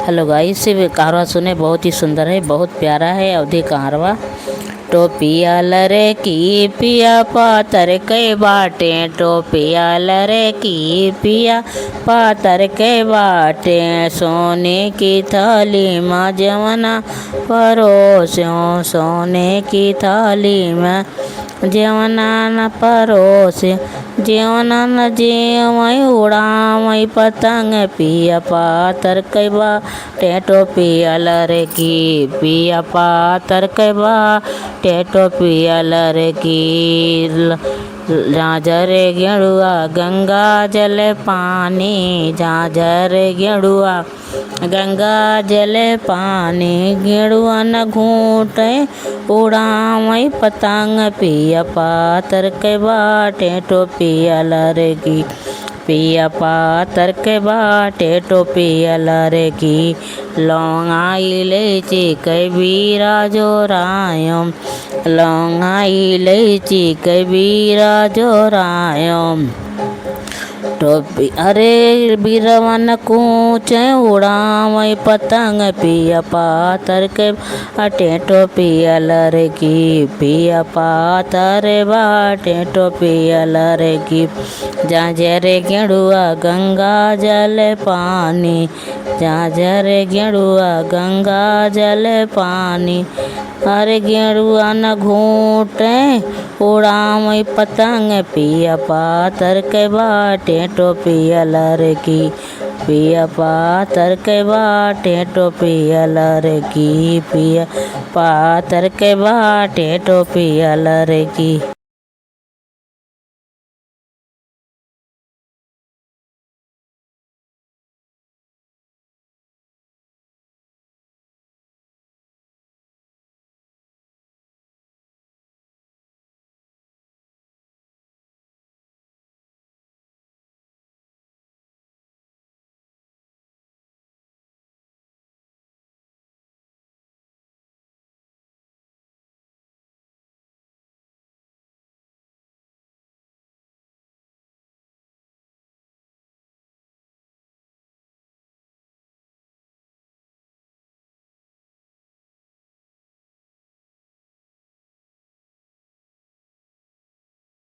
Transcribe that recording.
Hello guys, ये कारवा सुने बहुत ही सुंदर है, बहुत प्यारा है। अवधी कारवा। टोपिया लरे की पिया पातर के बाटे, टोपिया लरे की पिया पातर के बाटे। सोने की थाली माँ जवना परोस्यो, सोने की थाली में जवना न परोस्यो। जेवना न जेवई उड़ावई पतंग, पिया पातर के बाटे टोपिया लरे की पिया पातर के बाटे टोपिया लरे की। झांझर गेड़ुआ गंगा जल पानी, झांझर गेड़ुआ गंगा जल पानी। गेड़ुआ न घूटे उड़ावई पतंग, पिया पातर के बाटे टोपिया लरे की पिया पातर के बाटे टोपिया लरे की। लौंगा इलायची कबीरा जोरायो, लौंगा इलायची कबीरा जोरायो। टोपी अरे बीरवन कूचे उड़ावई पतंग, पिया पातर के बाटे टोपिया लरे की पिया पातर बाटे टोपिया लरे की। झांझर गेड़ुआ गंगा जल पानी, झांझर गेड़ुआ गंगा जल पानी। अरे गेड़ुआ न घूटे उड़ावई पतंग, पिया पातर के बाटे टोपिया लरे की पिया पातर के बाटे टोपिया लरे की पिया पातर के बाटे टोपिया लरे की।